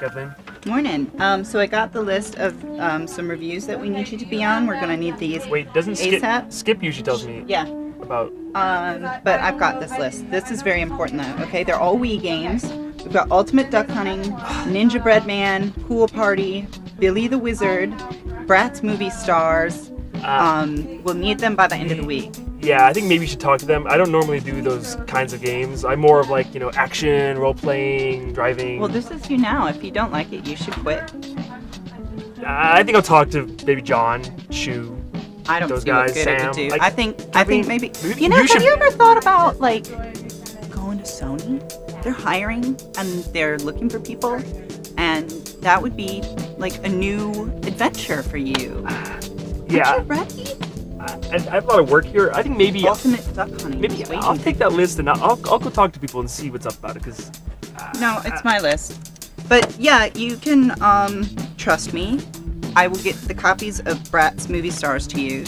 Kathleen. Morning. So I got the list of some reviews that we need you to be on. We're gonna need these. Wait, doesn't Skip usually tells me Yeah. about... But I've got this list. This is very important though, okay? They're all Wii games. We've got Ultimate Duck Hunting, Ninja Bread Man, Pool Party, Billy the Wizard, Bratz Movie Stars. We'll need them by the end of the week. Yeah, I think maybe you should talk to them. I don't normally do those kinds of games. I'm more of like, you know, action, role-playing, driving. Well, this is you now. If you don't like it, you should quit. I think I'll talk to maybe John, Shu, I don't those see guys, what good Sam. it could do. Like, I think maybe you know, you have should... you ever thought about like going to Sony? They're hiring and they're looking for people, and that would be like a new adventure for you. Yeah. Aren't you ready? I have a lot of work here. I think maybe Ultimate Duck Hunting. Maybe I'll take that list and I'll go talk to people and see what's up about it. Cause no, it's my list. But yeah, you can trust me. I will get the copies of Bratz Movie Stars to you.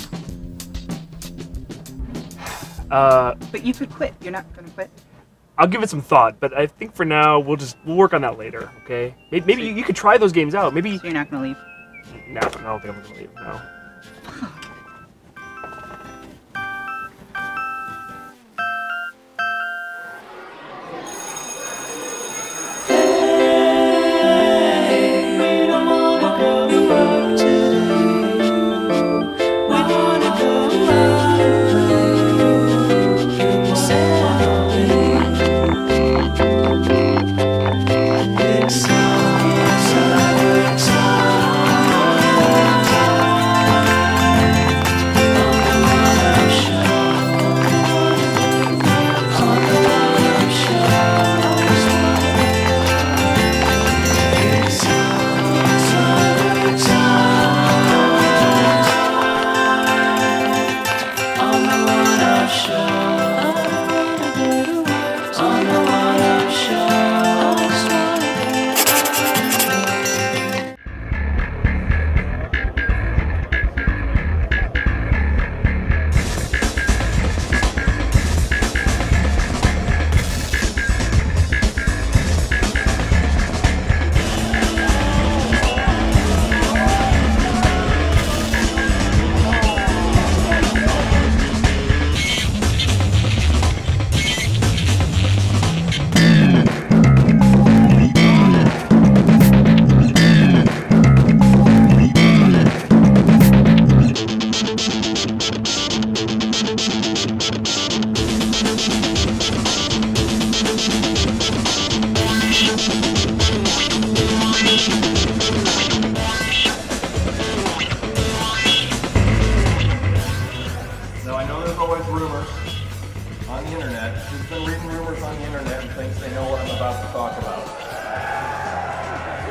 But you could quit. You're not gonna quit. I'll give it some thought, but I think for now we'll work on that later. Okay? Maybe you could try those games out. Maybe. So you're not gonna leave. No, I don't think I'm gonna leave. No.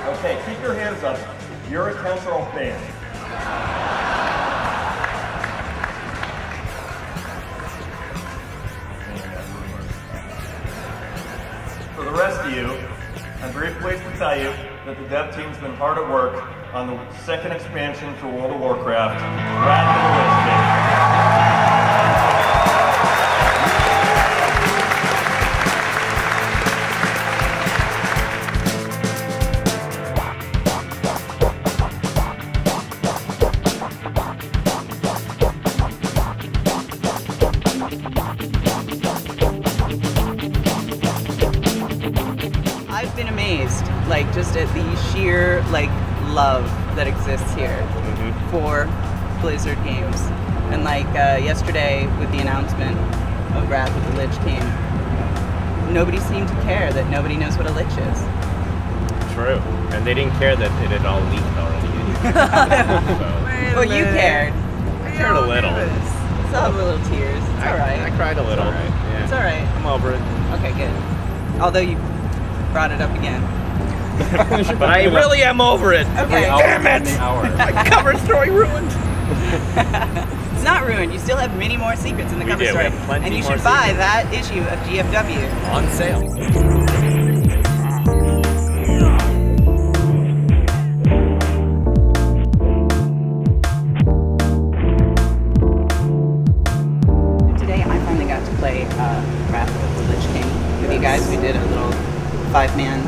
Okay, keep your hands up. You're a temporal fan. For the rest of you, I'm very pleased to tell you that the dev team's been hard at work on the second expansion for World of Warcraft, Wrath of the Lich King. I've been amazed, like, just at the sheer, like, love that exists here for Blizzard games. And, like, yesterday with the announcement of Wrath of the Lich King, nobody seemed to care that nobody knows what a lich is. True. And they didn't care that it had all leaked already. Well, you cared. I cared a little. Saw the little tears. It's alright. I cried a little. It's alright. Yeah. It's alright. I'm over it. Okay, good. Although you brought it up again. But I really am over it. Okay. Damn it! My cover story ruined. It's not ruined. You still have many more secrets in the cover story. And you should buy that issue of GFW. On sale. Today I finally got to play Wrath of the Lich King with you guys. We did a little 5-man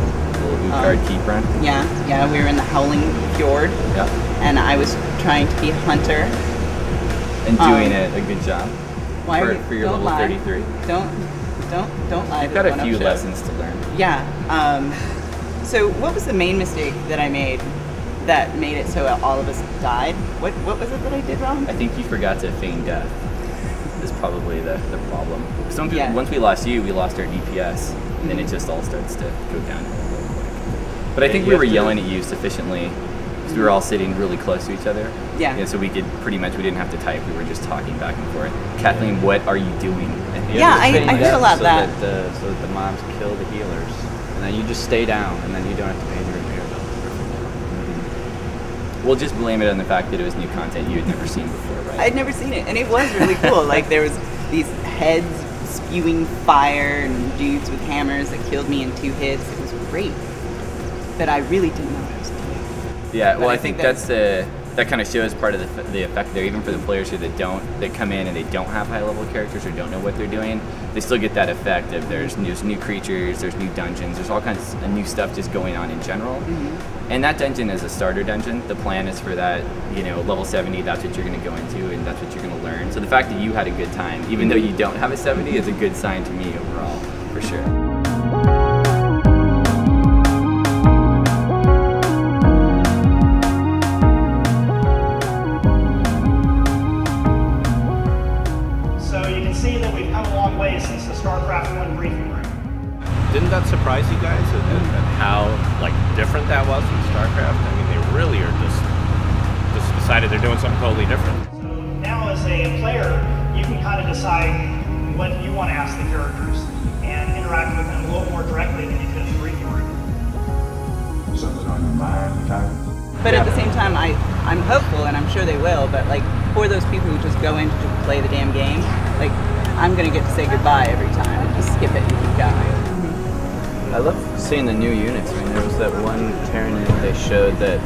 Vanguard keep run. Yeah, we were in the Howling Fjord. Yeah. And I was trying to be Hunter. And doing a good job. Why for your level 33. Don't lie. You've got a few lessons to learn. Yeah. So what was the main mistake that I made that made it so all of us died? What was it that I did wrong? I think you forgot to feign death. Is probably the problem. Some people, once we lost you, we lost our DPS, and then it just all starts to go downhill real quick. But I think we were yelling at you sufficiently because we were all sitting really close to each other. Yeah. And so we could we didn't have to type. We were just talking back and forth. Kathleen, what are you doing? I heard a lot of that. So that the mobs kill the healers, and then you just stay down, and then you don't have to pay your repair bill. We'll just blame it on the fact that it was new content you had never seen before, right? I'd never seen it, and it was really cool. Like there was these heads spewing fire and dudes with hammers that killed me in 2 hits. It was great, but I really didn't know what I was doing. Yeah, well, I think that kind of shows part of the effect there, even for the players who that come in and they don't have high level characters or don't know what they're doing. They still get that effect of there's new creatures, there's new dungeons, there's all kinds of new stuff just going on in general. And that dungeon is a starter dungeon. The plan is for that, level 70, that's what you're going to go into and that's what you're going to learn. So the fact that you had a good time, even though you don't have a 70, is a good sign to me overall, for sure. Since the StarCraft 1 briefing room. Didn't that surprise you guys at how different that was from StarCraft? I mean, they really are just decided they're doing something totally different. So now as a player, you can kind of decide what you want to ask the characters and interact with them a little more directly than you could in the briefing room. Something on your mind, Ty? But at the same time, I'm hopeful, and I'm sure they will, but for those people who just go in to play the damn game, I'm gonna get to say goodbye every time and just skip it and keep going. I love seeing the new units. I mean, there was that one Terran unit they showed that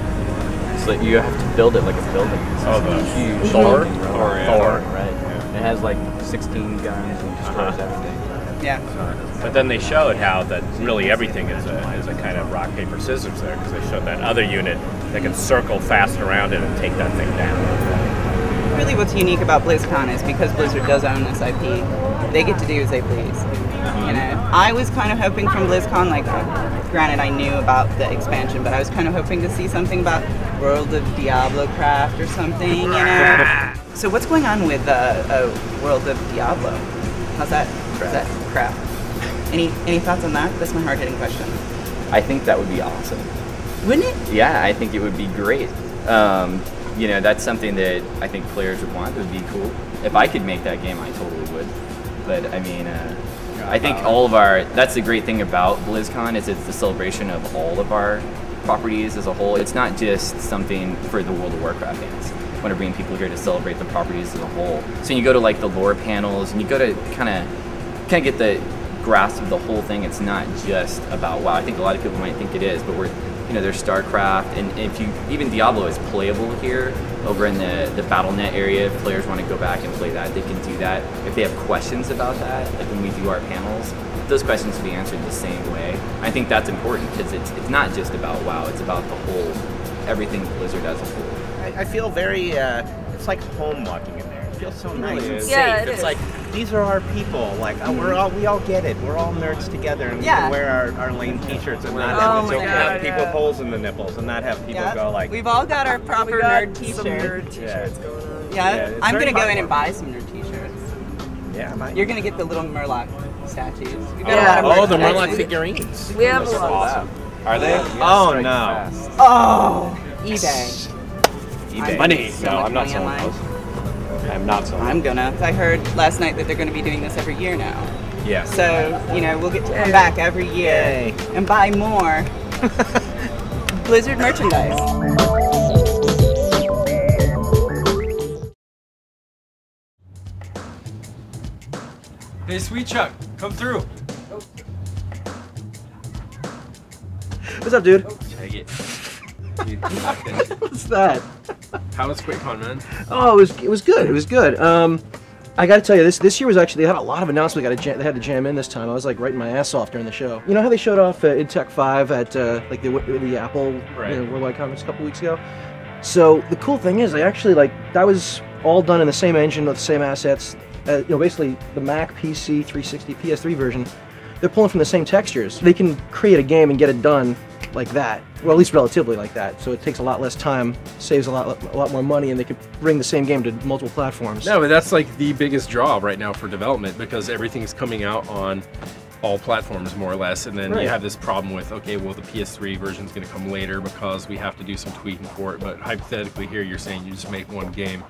it's like you have to build it like a building. It's the huge Thor? Thor, right? Yeah. It has 16 guns and destroys everything. Yeah. But then they showed how that really everything is a kind of rock, paper, scissors there, because they showed that other unit that can circle fast around it and take that thing down. Really what's unique about Blizzcon is because Blizzard does own this IP, they get to do as they please. I was kind of hoping from Blizzcon, granted I knew about the expansion, but I was kind of hoping to see something about World of Diablo craft or something, So what's going on with World of Diablo? How's that craft? Any thoughts on that? That's my hard-hitting question. I think that would be awesome. Wouldn't it? Yeah, I think it would be great. That's something that I think players would want. It would be cool. If I could make that game, I totally would. But I mean, I think that's the great thing about BlizzCon is it's the celebration of all of our properties as a whole. It's not just something for the World of Warcraft fans. I want to bring people here to celebrate the properties as a whole. So you go to the lore panels and you go to kind of get the grasp of the whole thing. It's not just about WoW. I think a lot of people might think it is, but there's StarCraft, and even Diablo is playable here over in the BattleNet area. If players want to go back and play that, they can do that. If they have questions about that, when we do our panels, those questions will be answered the same way. I think that's important because it's not just about WoW, it's about the whole, everything Blizzard as a whole. I feel very, it's like home walking in there. It feels so nice and safe. Yeah, It's like, these are our people. We all get it. We're all nerds together, and we can wear our lame T-shirts and not have people holes in the nipples and not have people go We've all got our proper nerd T-shirts. Going on. Yeah, I'm gonna go in and buy some nerd T-shirts. Yeah, You're gonna get the little Murloc statues. We've got a lot of the Murloc figurines. We have a lot. Are they? Yes, oh no! Oh, eBay. Money. No, I'm not selling those. I'm not selling. I'm gonna. I heard last night that they're gonna be doing this every year now. Yeah. So we'll get to come back every year and buy more Blizzard merchandise. Hey, Sweet Chuck, come through. What's up, dude? Take it. What's that? How was Quakecon, man? Oh, it was good. It was good. I got to tell you, this year was actually, they had a lot of announcements they had to jam in this time. I was like writing my ass off during the show. You know how they showed off InTech 5 at like the Apple Worldwide Conference a couple weeks ago? So the cool thing is, they actually that was all done in the same engine with the same assets. You know, basically the Mac, PC, 360, PS3 version, they're pulling from the same textures. They can create a game and get it done like that, well, at least relatively like that. So it takes a lot less time, saves a lot more money, and they can bring the same game to multiple platforms. No, but that's like the biggest draw right now for development, because everything's coming out on all platforms more or less, and then you have this problem with, okay, well, the PS3 version is going to come later because we have to do some tweaking for it. But hypothetically here, you're saying you just make one game.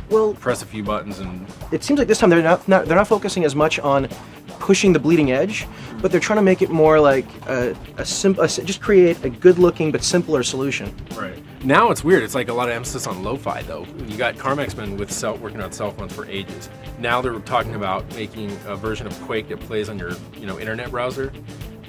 Well, press a few buttons and... It seems like this time they're not focusing as much on pushing the bleeding edge, but they're trying to make it more like just create a good-looking but simpler solution. Right. Now it's weird. It's like a lot of emphasis on lo-fi, though. You got Carmack's been working on cell phones for ages. Now they're talking about making a version of Quake that plays on your, internet browser.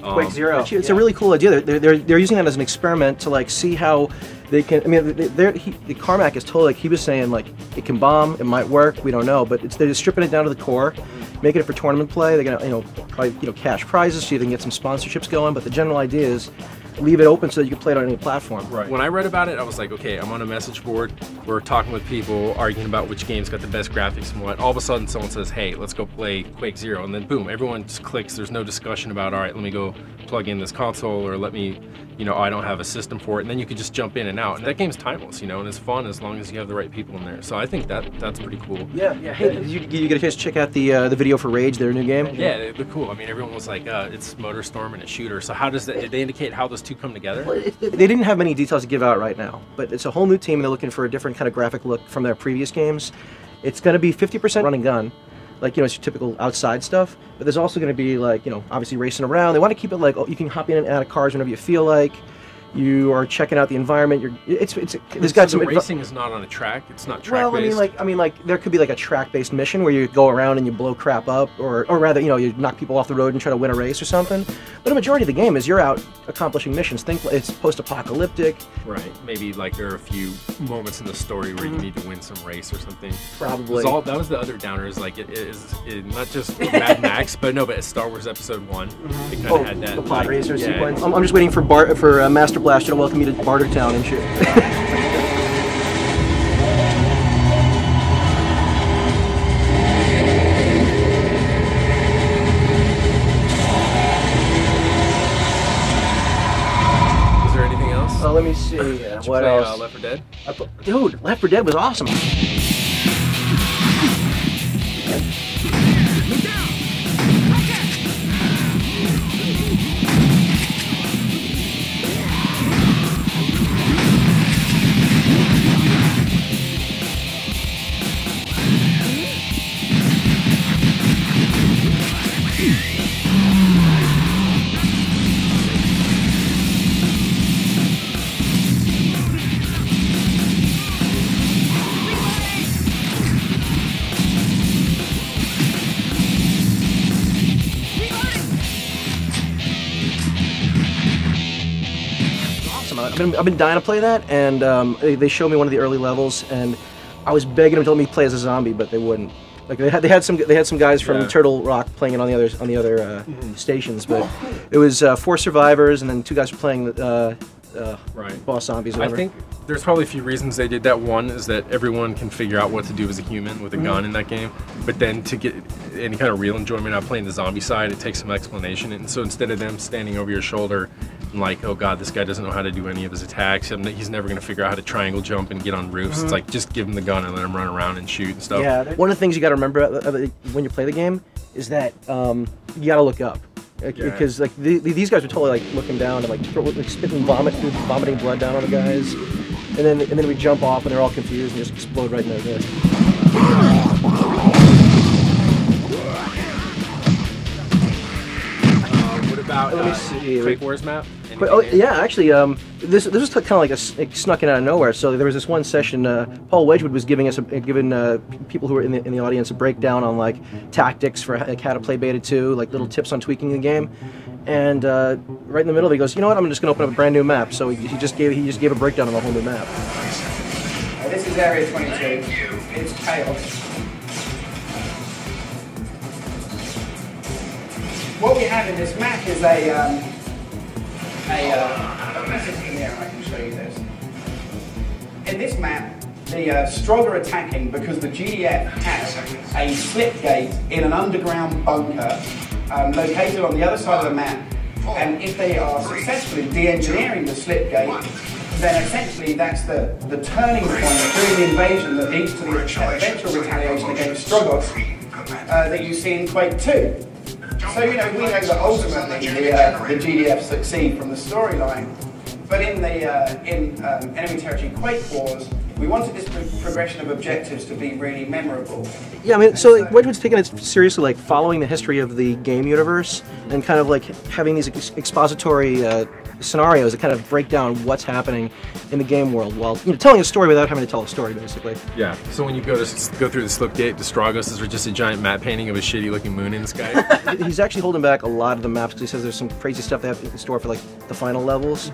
Quake Zero. It's a really cool idea. They're using that as an experiment to see how they can. I mean, the Carmack is totally he was saying it can bomb, it might work, we don't know, but they're just stripping it down to the core, making it for tournament play. They're gonna probably cash prizes so you can get some sponsorships going. But the general idea is leave it open so that you can play it on any platform. Right. When I read about it, I was like, okay, I'm on a message board. We're talking with people, arguing about which game's got the best graphics and what. All of a sudden, someone says, hey, let's go play Quake Zero. And then boom, everyone just clicks. There's no discussion about, all right, let me go plug in this console, or let me, I don't have a system for it. And then you could just jump in and out. And that game's timeless, and it's fun as long as you have the right people in there. So I think that's pretty cool. Yeah. Hey, did you get a chance to check out the video for Rage, their new game? Yeah, they're cool. I mean, everyone was like, it's MotorStorm and a shooter. So how does that, did they indicate how those two come together? Well, they didn't have many details to give out right now, but it's a whole new team, and they're looking for a different kind of graphic look from their previous games. It's going to be 50% run and gun, it's your typical outside stuff, but there's also going to be obviously racing around. They want to keep it you can hop in and out of cars whenever you feel like. You are checking out the environment. There's got some. The racing is not on a track. It's not track based. Well, I mean, there could be a track-based mission where you go around and you blow crap up, or rather, you knock people off the road and try to win a race or something. But a majority of the game is you're out accomplishing missions. Think it's post-apocalyptic. Right. Maybe there are a few moments in the story where you need to win some race or something. Probably. That was the other downer. Is it is not just Mad Max, but Star Wars Episode 1. It kind of had that. The pod racer sequence. I'm just waiting for Master Blaster to welcome me to Bartertown and shit. Is there anything else? Oh, let me see. What else? Left 4 Dead? Dude, Left 4 Dead was awesome. I've been dying to play that, and they showed me one of the early levels, and I was begging them to let me play as a zombie, but they wouldn't. They had some guys from Turtle Rock playing it on the other stations, but it was 4 survivors, and then 2 guys were playing boss zombies. Or whatever. I think there's probably a few reasons they did that. One is that everyone can figure out what to do as a human with a gun in that game, but then to get any kind of real enjoyment out of playing the zombie side, it takes some explanation. And so instead of them standing over your shoulder and oh god, this guy doesn't know how to do any of his attacks, he's never going to figure out how to triangle jump and get on roofs. It's just give him the gun and let him run around and shoot and stuff. Yeah, one of the things you got to remember when you play the game is that you got to look up. Because these guys were totally looking down and spitting vomiting blood down on the guys, and then we jump off and they're all confused and just explode right in their head. What about let me see. Quake Wars map? Actually, this was kind of it snuck in out of nowhere. So there was this one session. Paul Wedgwood was giving people who were in the audience a breakdown on tactics for how to play Beta 2, little tips on tweaking the game. And right in the middle of it, he goes, "You know what? I'm just going to open up a brand new map." So he just gave a breakdown on the whole new map. This is Area 22. It's chaos. what we have in this map is a message in there. I can show you this. In this map, the Strogg are attacking because the GDF has a slip gate in an underground bunker located on the other side of the map. And if they are successfully de-engineering the slip gate, then essentially that's the turning point during the invasion that leads to the eventual retaliation against Stroggoth that you see in Quake 2. So, you know, we know that ultimately the GDF succeed from the storyline, but in the Enemy Territory Quake Wars, we wanted this progression of objectives to be really memorable. Yeah, I mean, so like, Wedgwood's taking it seriously, like following the history of the game universe and kind of like having these expository scenarios that kind of break down what's happening in the game world while telling a story without having to tell a story, basically. Yeah. So when you go through the slip gate, the Strogos is just a giant matte painting of a shitty-looking moon in the sky. He's actually holding back a lot of the maps because he says there's some crazy stuff they have in store for like the final levels.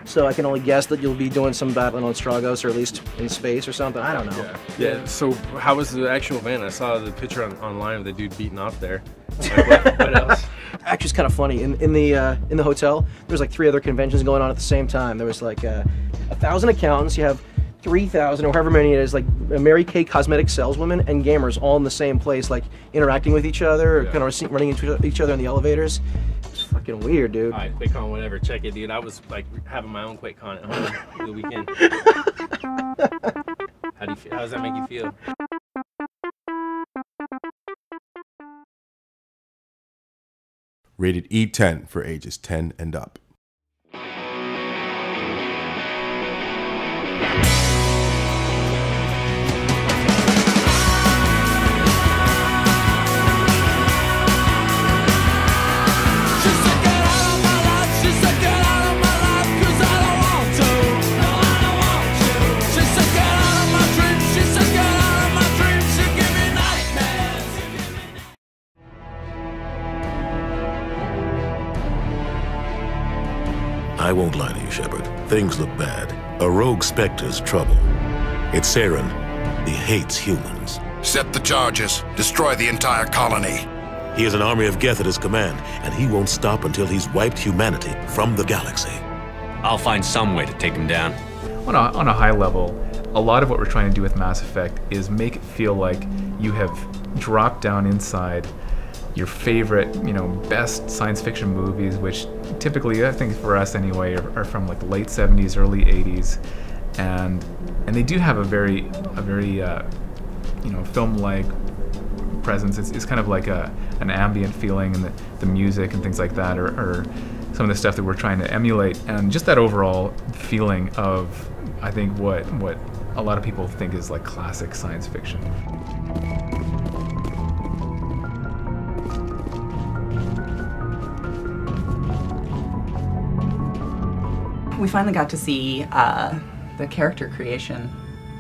So I can only guess that you'll be doing some battling on Strogos, or at least in space or something. I don't know. Yeah. So how was the actual event? I saw the picture online of the dude beating off there. Like, what else? Actually, it's kind of funny. In the hotel, there's like 3 other conventions going on at the same time. There was like 1,000 accountants. You have 3,000 or however many it is, like Mary Kay cosmetic saleswomen and gamers all in the same place, like interacting with each other, or kind of running into each other in the elevators. It's fucking weird, dude. All right, Quakecon, whatever. Check it, dude. I was like having my own Quakecon at home the weekend. How does that make you feel? Rated E10 for ages 10 and up. I won't lie to you, Shepard. Things look bad. A rogue Spectre's trouble. It's Saren. He hates humans. Set the charges. Destroy the entire colony. He has an army of Geth at his command, and he won't stop until he's wiped humanity from the galaxy. I'll find some way to take him down. On a high level, a lot of what we're trying to do with Mass Effect is make it feel like you have dropped down inside your favorite, best science fiction movies, which typically, I think for us anyway, are from like the late 70s, early 80s, and they do have a very film-like presence. It's kind of like an ambient feeling, and the music and things like that are some of the stuff that we're trying to emulate, and just that overall feeling of, I think, what a lot of people think is like classic science fiction. We finally got to see the character creation.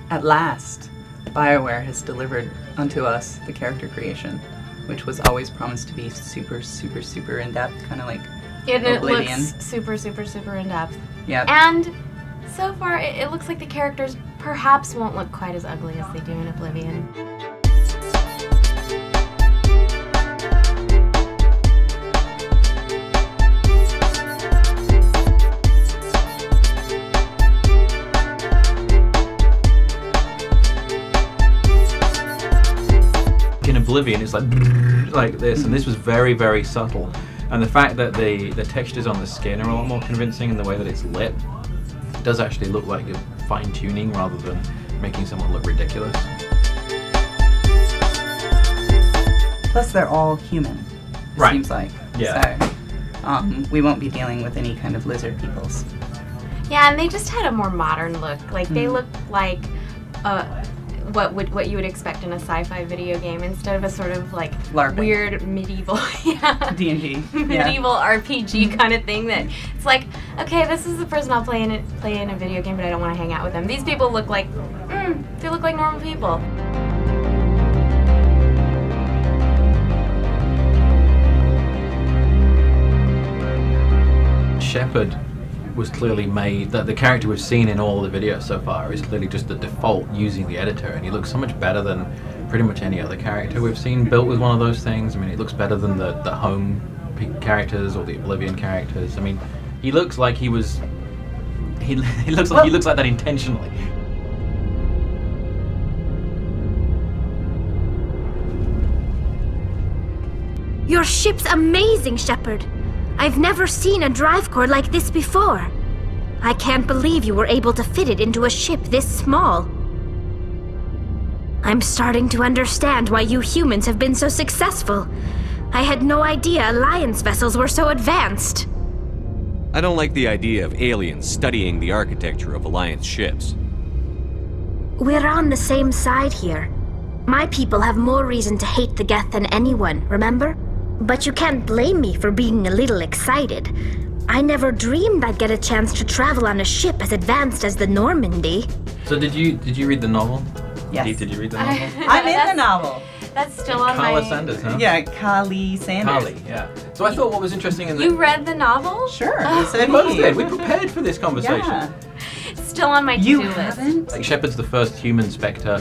At last, BioWare has delivered unto us the character creation, which was always promised to be super, super, super in-depth, kind of like Oblivion. It looks super, super, super in-depth. Yeah. And so far, it looks like the characters perhaps won't look quite as ugly as they do in Oblivion. In Oblivion, it's like this, and this was very, very subtle. And the fact that the textures on the skin are a lot more convincing, and the way that it's lit, it does actually look like a fine-tuning rather than making someone look ridiculous. Plus, they're all human, it seems like. Yeah. So, we won't be dealing with any kind of lizard peoples. Yeah, and they just had a more modern look. Like, they look like what you would expect in a sci-fi video game, instead of a sort of like LARPing. Weird medieval D&D medieval RPG kind of thing. That it's like, okay, this is the person I'll play in a video game, but I don't want to hang out with them. These people look like they look like normal people. Shepard was clearly made, that the character we've seen in all the videos so far is clearly just the default using the editor, and he looks so much better than pretty much any other character we've seen built with one of those things. I mean, it looks better than the home characters or the Oblivion characters. I mean, he looks like he was. He looks like that intentionally. Your ship's amazing, Shepard. I've never seen a drive core like this before. I can't believe you were able to fit it into a ship this small. I'm starting to understand why you humans have been so successful. I had no idea Alliance vessels were so advanced. I don't like the idea of aliens studying the architecture of Alliance ships. We're on the same side here. My people have more reason to hate the Geth than anyone, remember? But you can't blame me for being a little excited. I never dreamed I'd get a chance to travel on a ship as advanced as the Normandy. So did you read the novel? Yes. Did you read the novel? I'm in the novel. That's still on Carla my... Sanders, huh? Yeah, Carly Sanders. Carly, yeah. So I thought what was interesting in the... You read the novel? Sure. We both did. We prepared for this conversation. Yeah. It's still on my to-do list. Like Shepard's the first human Spectre,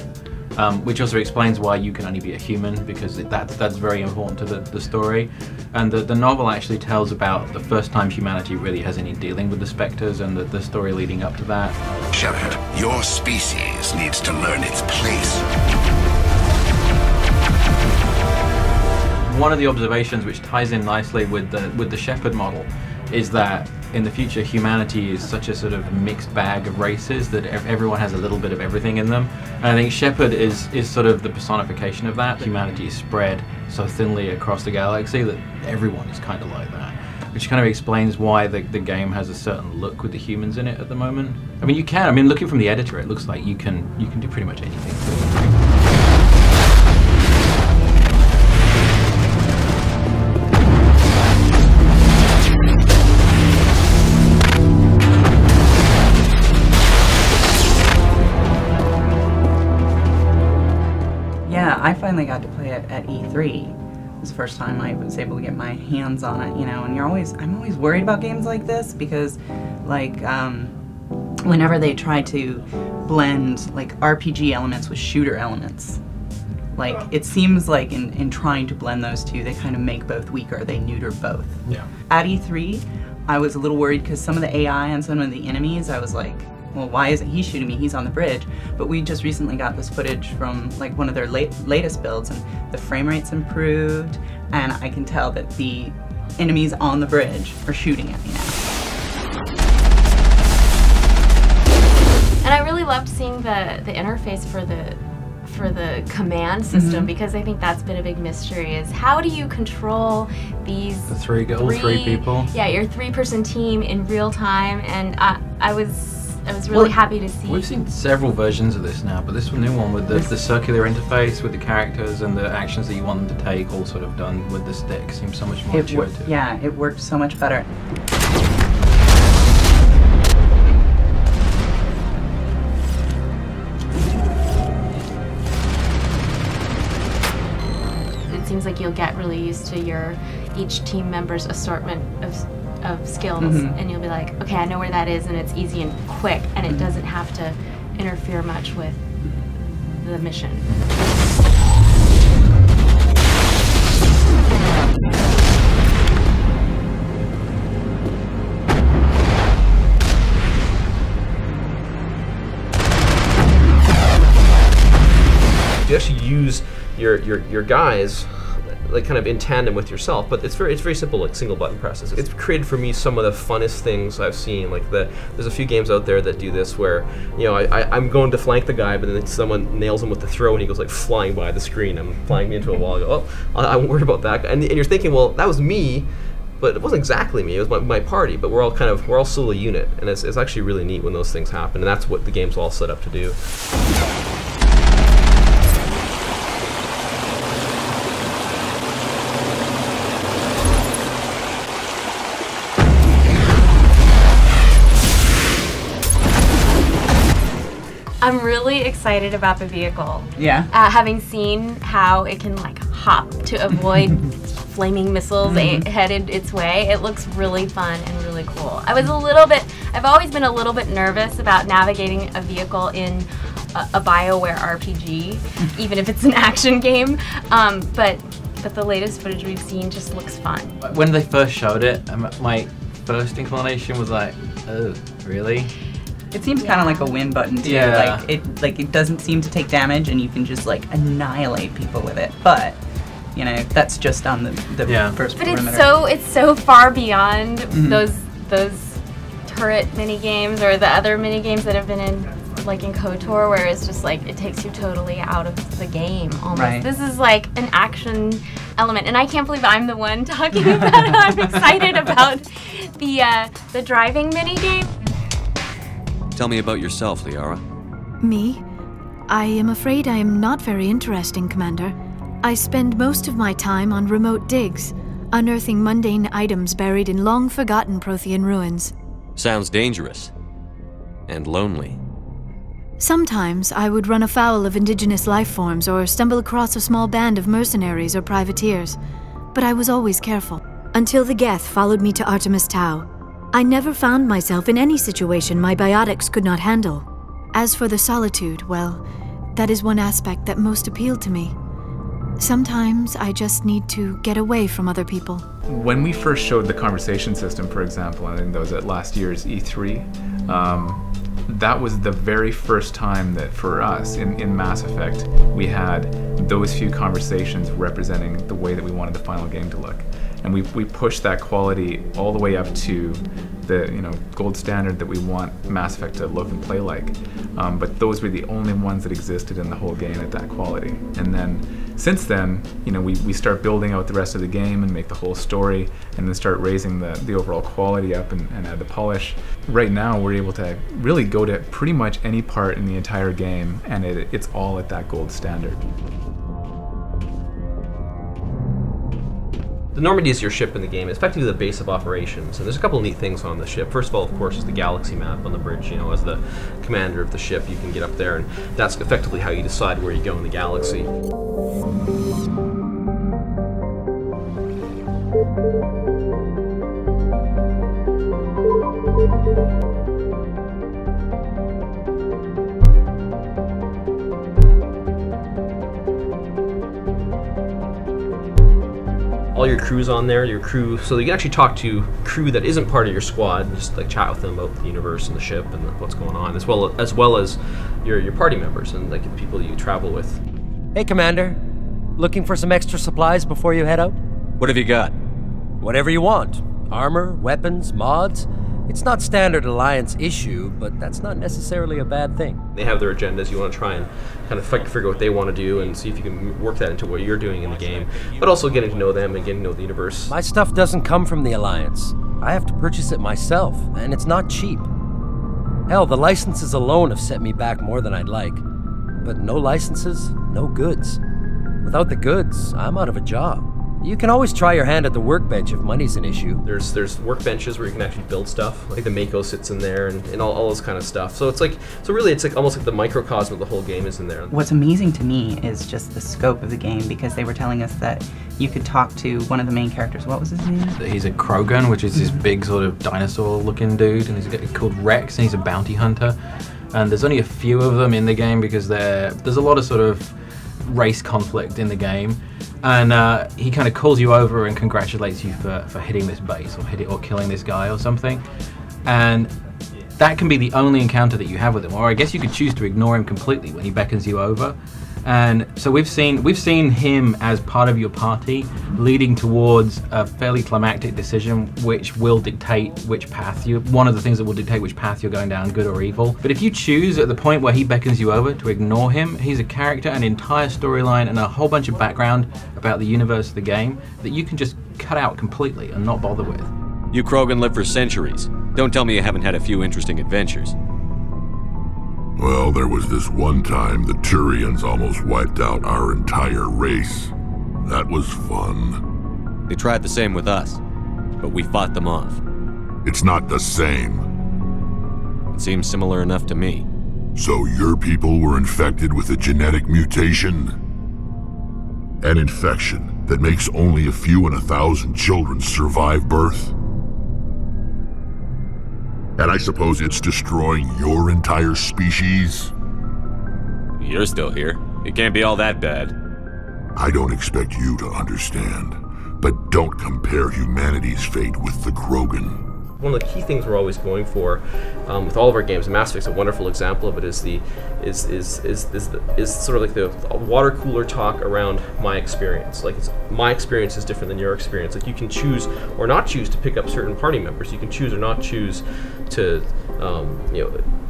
which also explains why you can only be a human, because that's very important to the story. And the novel actually tells about the first time humanity really has any dealing with the Spectres and the story leading up to that. Shepard, your species needs to learn its place. One of the observations which ties in nicely with the Shepard model is that in the future humanity is such a sort of mixed bag of races that everyone has a little bit of everything in them. And I think Shepard is sort of the personification of that. Humanity is spread so thinly across the galaxy that everyone is kind of like that, which kind of explains why the game has a certain look with the humans in it at the moment. I mean, looking from the editor, it looks like you can do pretty much anything. Yeah, I finally got to play it at E3. It was the first time I was able to get my hands on it, you know, and I'm always worried about games like this because, like, whenever they try to blend, like, RPG elements with shooter elements, like, it seems like in trying to blend those two, they kind of make both weaker, they neuter both. Yeah. At E3, I was a little worried because some of the AI and some of the enemies, I was like, well, why isn't he shooting me? He's on the bridge. But we just recently got this footage from like one of their latest builds, and the frame rate's improved, and I can tell that the enemies on the bridge are shooting at me now. And I really loved seeing the interface for the command system, because I think that's been a big mystery, is how do you control these three people? Yeah, your 3-person team in real time, and I was really happy to see. We've seen several versions of this now, but this new one with the circular interface with the characters and the actions that you want them to take, all sort of done with the stick, seems so much more intuitive. Yeah, it worked so much better. It seems like you'll get really used to each team member's assortment of skills, and you'll be like, okay, I know where that is, and it's easy and quick, and it doesn't have to interfere much with the mission. You actually use your guys like kind of in tandem with yourself, but it's very simple, like single button presses. It's created for me some of the funnest things I've seen. Like there's a few games out there that do this where, you know, I'm going to flank the guy, but then someone nails him with the throw and he goes like flying by the screen. I'm flying me into a wall. I go, oh, I'm worried about that. And you're thinking, well, that was me, but it wasn't exactly me. It was my party. But we're all still a unit, and it's actually really neat when those things happen. And that's what the game's all set up to do. I'm really excited about the vehicle. Yeah. Having seen how it can like hop to avoid flaming missiles headed its way, it looks really fun and really cool. I've always been a little bit nervous about navigating a vehicle in a BioWare RPG, even if it's an action game. But but the latest footage we've seen just looks fun. When they first showed it, my first inclination was like, oh, really? It seems kind of like a win button too. Yeah. Like it doesn't seem to take damage, and you can just like annihilate people with it. But you know, that's just on the first perimeter. But it's so far beyond those turret mini games or the other mini games that have been in KOTOR, where it's just like it takes you totally out of the game almost. Right. This is like an action element, and I can't believe I'm the one talking about it. I'm excited about the driving mini game. Tell me about yourself, Liara. Me? I am afraid I am not very interesting, Commander. I spend most of my time on remote digs, unearthing mundane items buried in long-forgotten Prothean ruins. Sounds dangerous. And lonely. Sometimes I would run afoul of indigenous life forms or stumble across a small band of mercenaries or privateers, but I was always careful. Until the Geth followed me to Artemis Tau, I never found myself in any situation my biotics could not handle. As for the solitude, well, that is one aspect that most appealed to me. Sometimes I just need to get away from other people. When we first showed the conversation system, for example, I think that was at last year's E3, that was the very first time that for us in Mass Effect we had those few conversations representing the way that we wanted the final game to look. And we pushed that quality all the way up to the gold standard that we want Mass Effect to look and play like. But those were the only ones that existed in the whole game at that quality. And then since then, we start building out the rest of the game and make the whole story, and then start raising the overall quality up and add the polish. Right now, we're able to really go to pretty much any part in the entire game, and it's all at that gold standard. The Normandy is your ship in the game. It's effectively the base of operations, and there's a couple of neat things on the ship. First of all, of course, is the galaxy map on the bridge. As the commander of the ship, you can get up there, and that's effectively how you decide where you go in the galaxy. All your crew's on there, so you can actually talk to crew that isn't part of your squad, and just chat with them about the universe and the ship and what's going on, as well as your party members and the people you travel with. Hey, Commander. Looking for some extra supplies before you head out? What have you got? Whatever you want. Armor, weapons, mods. It's not standard Alliance issue, but that's not necessarily a bad thing. They have their agendas. You want to try and kind of figure out what they want to do and see if you can work that into what you're doing in the game, but also getting to know them and getting to know the universe. My stuff doesn't come from the Alliance. I have to purchase it myself, and it's not cheap. Hell, the licenses alone have set me back more than I'd like. But no licenses, no goods. Without the goods, I'm out of a job. You can always try your hand at the workbench if money's an issue. There's workbenches where you can actually build stuff, like the Mako sits in there and all this kind of stuff. So it's almost like the microcosm of the whole game is in there. What's amazing to me is just the scope of the game, because they were telling us that you could talk to one of the main characters. What was his name? He's a Krogan, which is this big sort of dinosaur-looking dude, and he's called Rex, and he's a bounty hunter. And there's only a few of them in the game because there's a lot of sort of race conflict in the game. And he kind of calls you over and congratulates you for hitting this base or killing this guy or something. And that can be the only encounter that you have with him. Or I guess you could choose to ignore him completely when he beckons you over. And so we've seen him as part of your party, leading towards a fairly climactic decision, which will dictate which path one of the things that will dictate which path you're going down, good or evil. But if you choose at the point where he beckons you over to ignore him, he's a character, an entire storyline, and a whole bunch of background about the universe of the game that you can just cut out completely and not bother with. You Krogan live for centuries. Don't tell me you haven't had a few interesting adventures. Well, there was this one time the Turians almost wiped out our entire race. That was fun. They tried the same with us, but we fought them off. It's not the same. It seems similar enough to me. So your people were infected with a genetic mutation? An infection that makes only a few in 1,000 children survive birth? And I suppose it's destroying your entire species? You're still here. It can't be all that bad. I don't expect you to understand, but don't compare humanity's fate with the Krogan. One of the key things we're always going for with all of our games, and Mass Effect's a wonderful example of it, is sort of like the water cooler talk around my experience. Like, my experience is different than your experience. Like, you can choose or not choose to pick up certain party members. You can choose or not choose to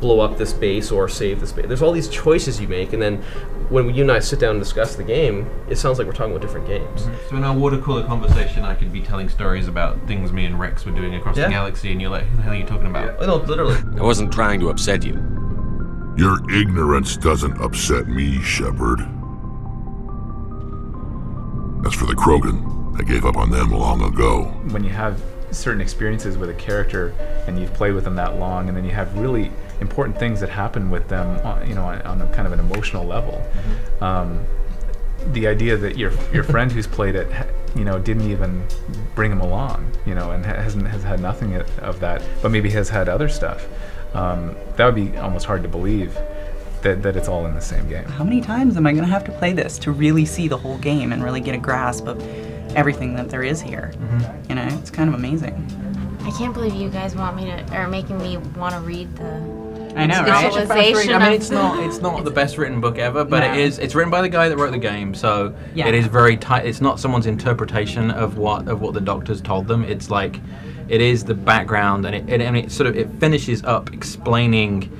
blow up this base or save this base. There's all these choices you make, and then when you and I sit down and discuss the game, it sounds like we're talking about different games. So in our water cooler conversation, I could be telling stories about things me and Rex were doing across the galaxy, and you're like, who the hell are you talking about? No, literally. I wasn't trying to upset you. Your ignorance doesn't upset me, Shepard. As for the Krogan, I gave up on them long ago. When you have certain experiences with a character and you've played with them that long, and then you have really important things that happen with them, on a kind of an emotional level. The idea that your friend who's played it, didn't even bring him along, and has had nothing of that, but maybe has had other stuff. That would be almost hard to believe that it's all in the same game. How many times am I going to have to play this to really see the whole game and really get a grasp of everything that there is here? It's kind of amazing. I can't believe you guys want me to, or making me want to read the. I know, right? Novelization. I mean, it's not the best written book ever, but No. it's written by the guy that wrote the game, so it is very tight. It's not someone's interpretation of what the doctors told them. It's like, it is the background, and it finishes up explaining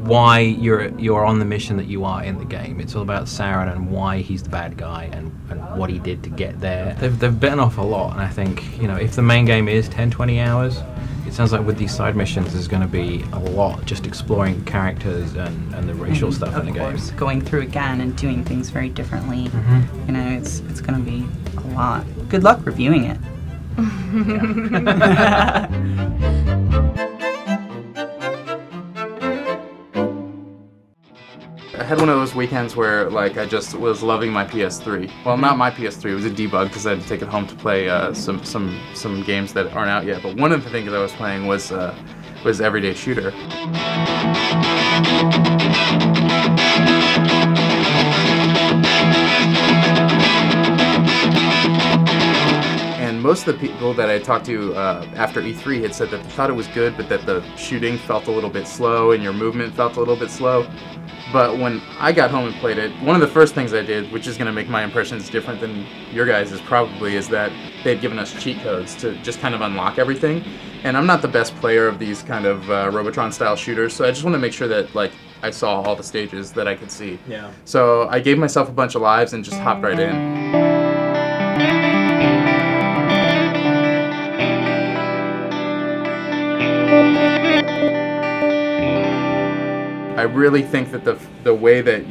why you're on the mission that you are in the game. It's all about Saren and why he's the bad guy and what he did to get there. They've bitten off a lot, and I think, if the main game is 10-20 hours, it sounds like with these side missions there's going to be a lot just exploring characters and the racial stuff in the game. Of course, going through again and doing things very differently. It's going to be a lot. Good luck reviewing it. I had one of those weekends where I just was loving my PS3. Well, not my PS3, it was a debug because I had to take it home to play some games that aren't out yet. But one of the things I was playing was Everyday Shooter. And most of the people that I talked to after E3 had said that they thought it was good, but that the shooting felt a little bit slow and your movement felt a little bit slow. But when I got home and played it, one of the first things I did, which is going to make my impressions different than your guys' is that they had given us cheat codes to just kind of unlock everything. And I'm not the best player of these kind of Robotron-style shooters, so I just want to make sure that I saw all the stages that I could see. Yeah. So I gave myself a bunch of lives and just hopped right in. I really think that the way that,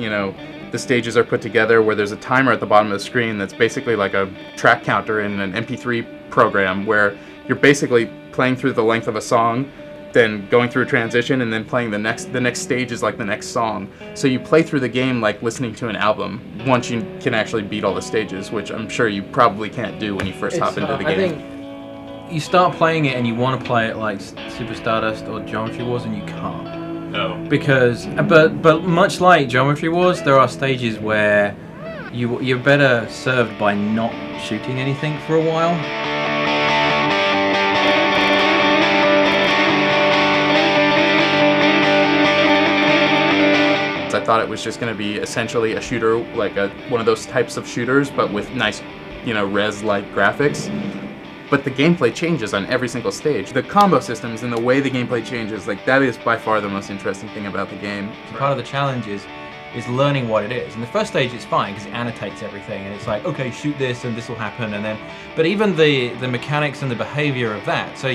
the stages are put together, where there's a timer at the bottom of the screen that's basically like a track counter in an MP3 program, where you're basically playing through the length of a song, then going through a transition, and then playing the next stage is like the next song. So you play through the game like listening to an album once you can actually beat all the stages, which I'm sure you probably can't do when you first hop into the game. I think you start playing it and you want to play it like Super Stardust or Geometry Wars, and you can't. No. Because, but much like Geometry Wars, there are stages where you're better served by not shooting anything for a while. I thought it was just going to be essentially a shooter, like one of those types of shooters, but with nice, res-like graphics. But the gameplay changes on every single stage. The combo systems and the way the gameplay changes, that is by far the most interesting thing about the game. Part of the challenge is learning what it is. In the first stage it's fine because it annotates everything and it's like, okay, shoot this and this will happen, and then, but even the mechanics and the behavior of that, so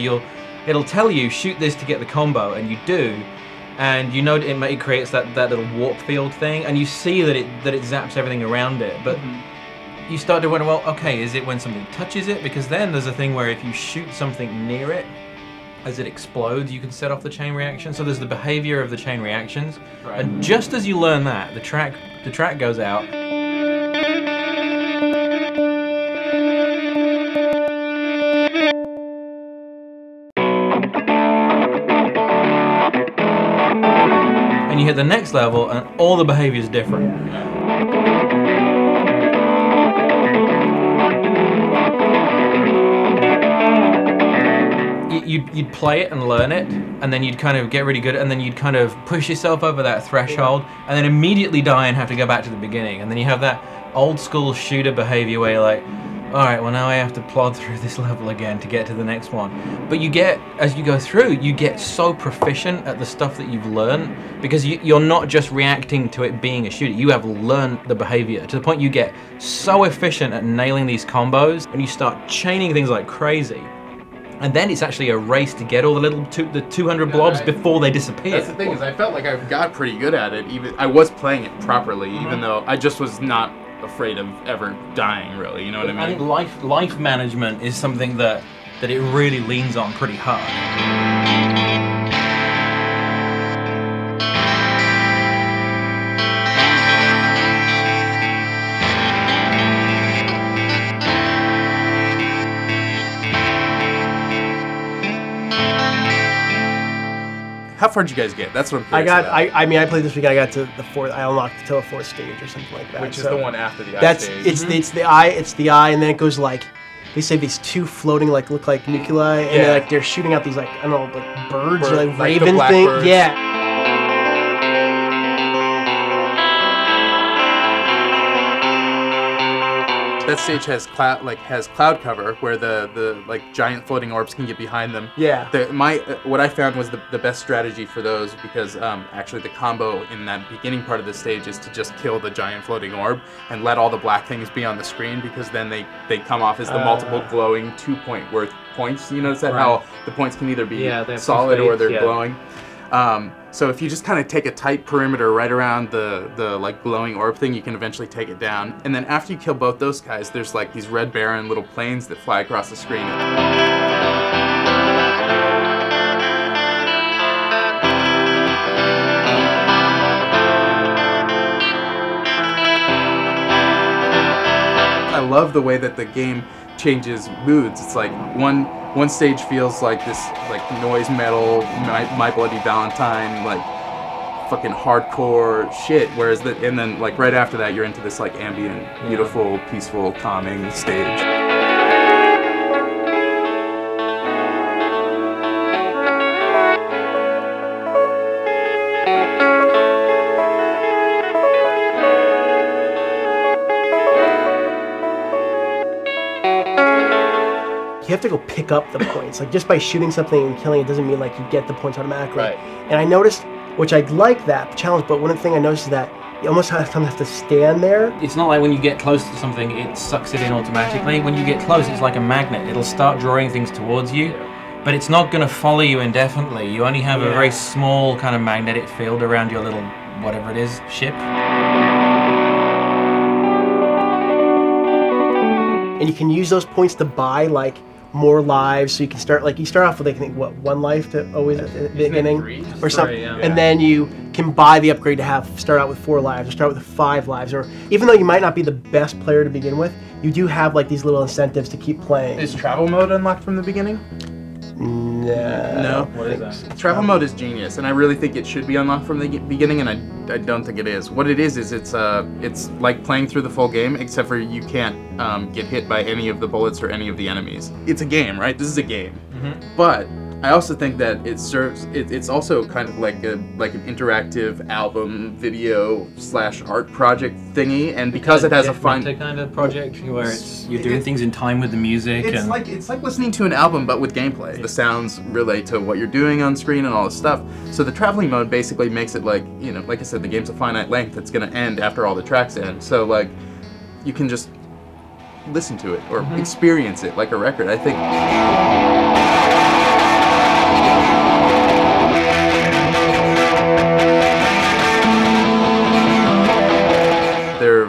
it'll tell you shoot this to get the combo, and you do, and it creates that little warp field thing, and you see that it zaps everything around it, but you start to wonder, well, okay, is it when something touches it? Because then there's a thing where if you shoot something near it, as it explodes, you can set off the chain reaction. So there's the behavior of the chain reactions. Right. And just as you learn that, the track goes out. And you hit the next level and all the behavior is different. you'd play it and learn it, and then you'd kind of get really good, and then you'd kind of push yourself over that threshold, and then immediately die and have to go back to the beginning, and then you have that old school shooter behavior where you're like, all right, well now I have to plod through this level again to get to the next one. But you get, as you go through, you get so proficient at the stuff that you've learned, because you're not just reacting to it being a shooter, you have learned the behavior to the point you get so efficient at nailing these combos, and you start chaining things like crazy. And then it's actually a race to get all the little 200 blobs before they disappear. That's the thing, is I felt like I got pretty good at it. Even I was playing it properly, even though I just was not afraid of ever dying, really. You know what I mean? I think life management is something that it really leans on pretty hard. How far did you guys get? That's what I'm I curious got. about. I mean, I played this weekend. I got to the fourth. I unlocked till the fourth stage or something like that. Which is the one after the eye that's, stage. It's the eye. It's the eye, and then it goes like. They say these two floating look like nuclei, and they're shooting out these like I don't know, like birds or like raven thing. Yeah. That stage has cloud cover where the like giant floating orbs can get behind them. Yeah. What I found was the best strategy for those, because actually the combo in that beginning part of the stage is to just kill the giant floating orb and let all the black things be on the screen, because then they come off as the multiple glowing 2-point worth points. You notice that how the points can either be solid or they're glowing. So if you just kind of take a tight perimeter right around the like glowing orb thing, you can eventually take it down. And then after you kill both those guys, there's like these red barren little planes that fly across the screen. I love the way that the game changes moods. It's like one stage feels like this like noise metal, My Bloody Valentine, like fucking hardcore shit, whereas and then like right after that you're into this like ambient, beautiful, peaceful, calming stage. You have to go pick up the points. Like just by shooting something and killing it doesn't mean like you get the points automatically. Right. And I noticed, which I like that challenge, but one thing I noticed is that you almost have to stand there. It's not like when you get close to something, it sucks it in automatically. When you get close, it's like a magnet. It'll start drawing things towards you, but it's not going to follow you indefinitely. You only have a very small kind of magnetic field around your little, whatever it is, ship. And you can use those points to buy like more lives, so you can start off with I think what, 1 life to always at the beginning or something, and then you can buy the upgrade to start out with 4 lives or start with 5 lives, or even though you might not be the best player to begin with, you do have like these little incentives to keep playing. Is travel mode unlocked from the beginning? No. What is that? Travel mode is genius, and I really think it should be unlocked from the beginning, and I don't think it is. What it is it's like playing through the full game, except for you can't get hit by any of the bullets or any of the enemies. It's a game, right? This is a game. But I also think that it serves. It's also kind of like an interactive album, video / art project thingy, and because it has a fun kind of project where you're doing things in time with the music. It's like listening to an album, but with gameplay. The sounds relate to what you're doing on screen and all this stuff. So the traveling mode basically makes it like, you know, like I said, the game's a finite length. It's gonna end after all the tracks end. So like, you can just listen to it or experience it like a record. I think. Their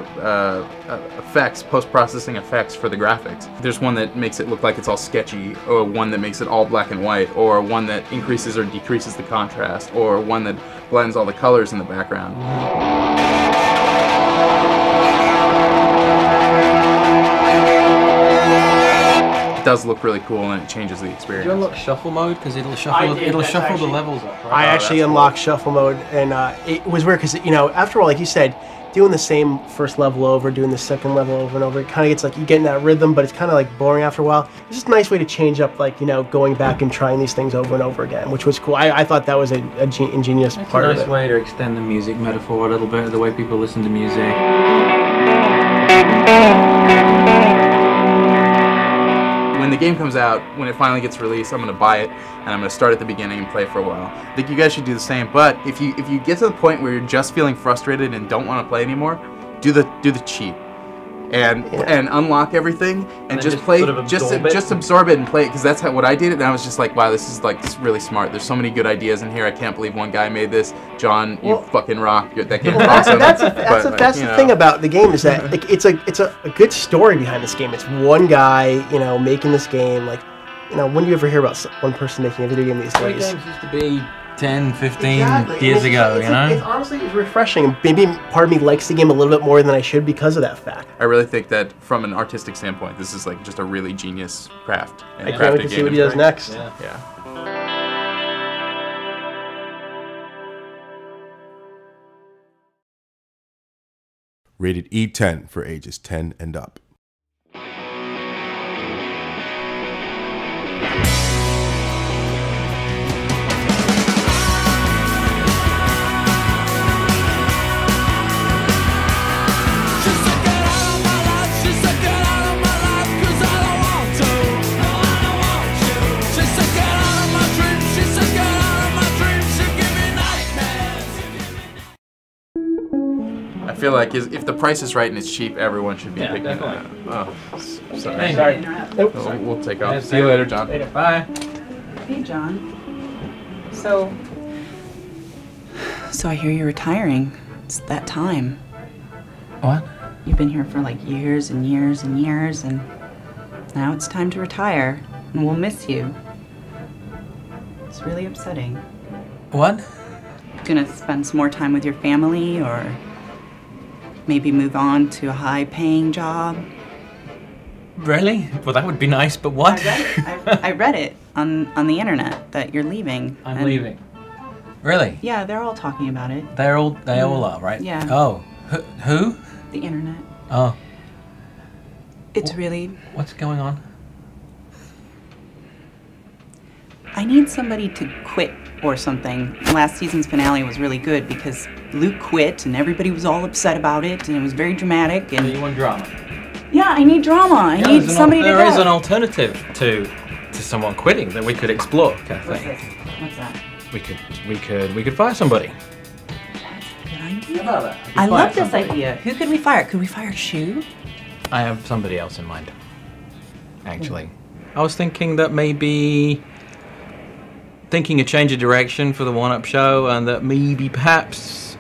effects, post-processing effects for the graphics. There's one that makes it look like it's all sketchy, or one that makes it all black and white, or one that increases or decreases the contrast, or one that blends all the colors in the background. It does look really cool, and it changes the experience. Do you unlock shuffle mode? Because it'll shuffle the levels up, right? I actually unlocked shuffle mode, and it was weird because, you know, after all, like you said, doing the same first level over, doing the second level over and over, it kind of gets like, you get in that rhythm, but it's kind of like boring after a while. It's just a nice way to change up, like, you know, going back and trying these things over and over again, which was cool. I thought that was an ingenious part of it. It's a nice way to extend the music metaphor a little bit, the way people listen to music. When the game comes out, when it finally gets released, I'm going to buy it, and I'm going to start at the beginning and play for a while. I think you guys should do the same, but if you get to the point where you're just feeling frustrated and don't want to play anymore, do the cheat. And unlock everything and just play, sort of just absorb it and play it, because that's what I did, and I was just like, wow, this is like really smart. There's so many good ideas in here. I can't believe one guy made this. John, you fucking rock. That game's awesome. That's the thing about the game, is that like, it's a good story behind this game. It's one guy, you know, making this game. Like, you know, when do you ever hear about one person making a video game these days? Games used to be 10, 15 years ago, you know? It's honestly, it's refreshing. Maybe part of me likes the game a little bit more than I should because of that fact. I really think that from an artistic standpoint, this is like just a really genius craft. I can't wait to see what he does next. Yeah. Rated E10 for ages 10 and up. I feel like if the price is right and it's cheap, everyone should be picking it up. Oh, sorry. We'll take off. See you later, John. Later. Bye. Hey, John. So I hear you're retiring. It's that time. What? You've been here for like years and years and years, and now it's time to retire, and we'll miss you. It's really upsetting. What? Gonna spend some more time with your family, or maybe move on to a high-paying job? Really? Well, that would be nice, but what? I read it on the internet that you're leaving. I'm leaving. Really? Yeah, they're all talking about it. They all are, right? Yeah. Oh, who? The internet. Oh. It's really... What's going on? I need somebody to quit or something. Last season's finale was really good because Luke quit and everybody was all upset about it, and it was very dramatic. And you want drama? Yeah, I need drama. I need somebody to go. There is an alternative to someone quitting that we could explore, Kathleen. What's that? We could fire somebody. Good idea. How about that? I love this idea. Who could we fire? Could we fire Shu? I have somebody else in mind. Actually, I was thinking that maybe a change of direction for the one-up show, and that maybe perhaps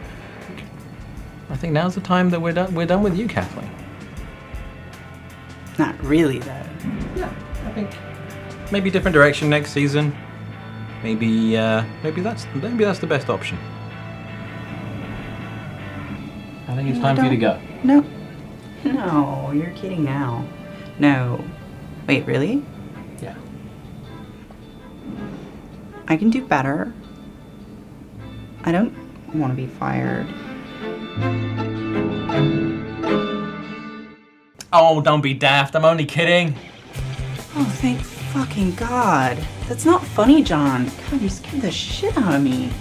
I think now's the time that we're done with you, Kathleen. Not really, though. Yeah, I think maybe different direction next season. Maybe that's the best option. I think it's time for you to go. No, you're kidding now. No, wait, really? Yeah. I can do better. I don't want to be fired. Oh, don't be daft. I'm only kidding. Oh, thank fucking God. That's not funny, John. God, you scared the shit out of me.